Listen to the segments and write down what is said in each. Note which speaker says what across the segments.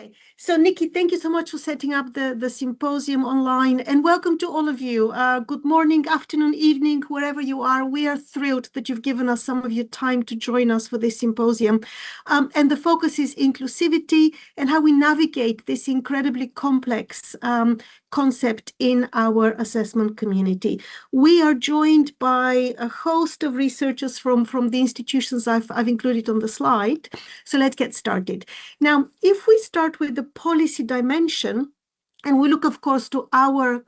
Speaker 1: Okay, so Nikki, thank you so much for setting up the symposium online, and welcome to all of you. Good morning, afternoon, evening, wherever you are. We are thrilled that you've given us some of your time to join us for this symposium. And the focus is inclusivity and how we navigate this incredibly complex concept in our assessment community. We are joined by a host of researchers from the institutions I've included on the slide. So let's get started. Now, if we start with the policy dimension, and we look, of course, to our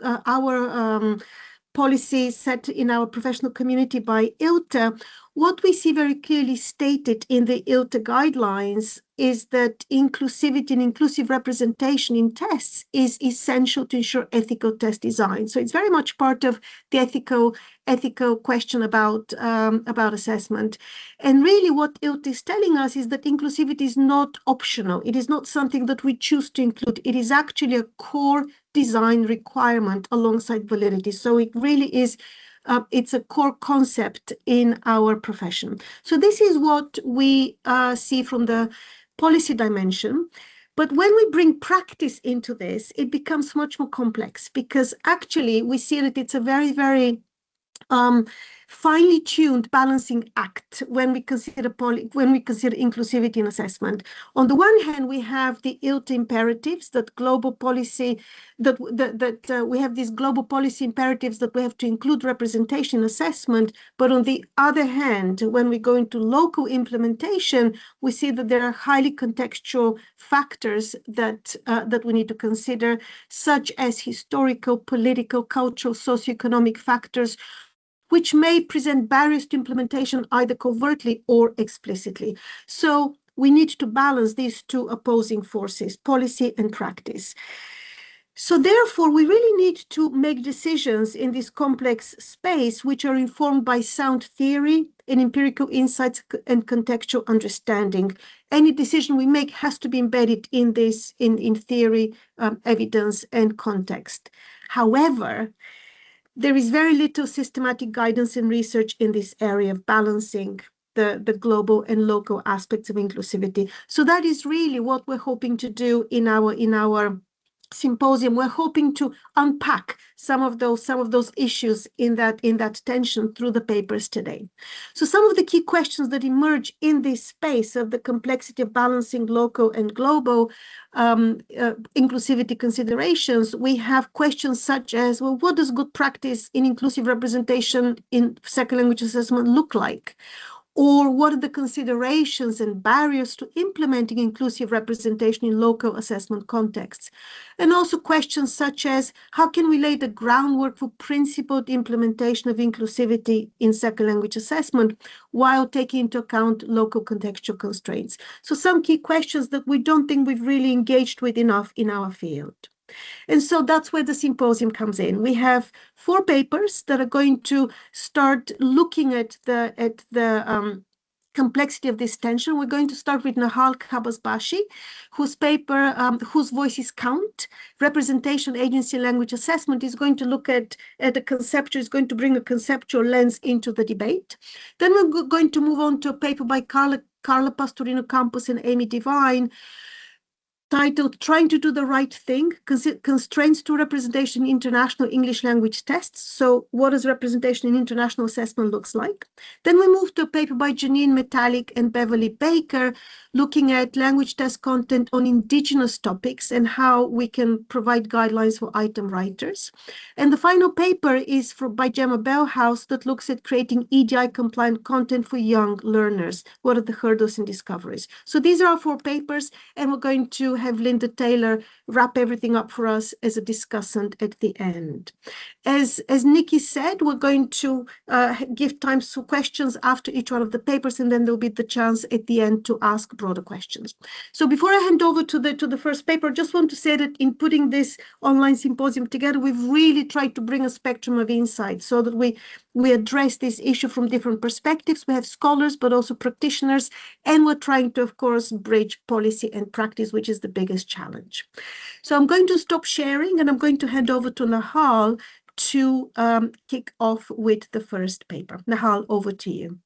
Speaker 1: policy set in our professional community by ILTA, what we see very clearly stated in the ILTA guidelines is that inclusivity and inclusive representation in tests is essential to ensure ethical test design. So it's very much part of the ethical question about assessment. And really what ILTA is telling us is that inclusivity is not optional. It is not something that we choose to include. It is actually a core design requirement alongside validity. So it really is it's a core concept in our profession. So this is what we see from the policy dimension. But when we bring practice into this, it becomes much more complex, because actually we see that it's a very, very finely tuned balancing act when we consider inclusivity in assessment. On the one hand, we have the ILTA imperatives, that global policy, we have these global policy imperatives that we have to include representation in assessment. But on the other hand, when we go into local implementation, we see that there are highly contextual factors that we need to consider, such as historical, political, cultural, socioeconomic factors, which may present barriers to implementation either covertly or explicitly. So we need to balance these two opposing forces, policy and practice. So therefore, we really need to make decisions in this complex space which are informed by sound theory and empirical insights and contextual understanding. Any decision we make has to be embedded in this, in theory, evidence, and context. However, there is very little systematic guidance and research in this area of balancing the global and local aspects of inclusivity. So that is really what we're hoping to do in our symposium. We're hoping to unpack some of those issues in that tension through the papers today. So some of the key questions that emerge in this space of the complexity of balancing local and global inclusivity considerations, we have questions such as, well, what does good practice in inclusive representation in second language assessment look like? Or what are the considerations and barriers to implementing inclusive representation in local assessment contexts? And also questions such as, how can we lay the groundwork for principled implementation of inclusivity in second language assessment while taking into account local contextual constraints? So some key questions that we don't think we've really engaged with enough in our field. And so that's where the symposium comes in. We have 4 papers that are going to start looking at the complexity of this tension. We're going to start with Nahal Kabasbashi, whose paper, whose voices count, representation, agency, language assessment, is going to look at a conceptual, is going to bring a conceptual lens into the debate. Then we're going to move on to a paper by Carla Pastorino Campos and Amy Devine, titled Trying to Do the Right Thing, Constraints to Representation in International English Language Tests. So what does representation in international assessment looks like? Then we move to a paper by Janine Metallic and Beverly Baker, looking at language test content on indigenous topics and how we can provide guidelines for item writers. And the final paper is by Gemma Bellhouse that looks at creating EDI-compliant content for young learners. What are the hurdles and discoveries? So these are our 4 papers, and we're going to have Linda Taylor wrap everything up for us as a discussant at the end. As Nikki said, we're going to give time for questions after each one of the papers, and then there'll be the chance at the end to ask broader questions. So before I hand over to the first paper, I just want to say that in putting this online symposium together, we've really tried to bring a spectrum of insights so that we address this issue from different perspectives. We have scholars, but also practitioners, and we're trying to, of course, bridge policy and practice, which is the biggest challenge. So I'm going to stop sharing, and I'm going to hand over to Nahal to kick off with the first paper. Nahal, over to you.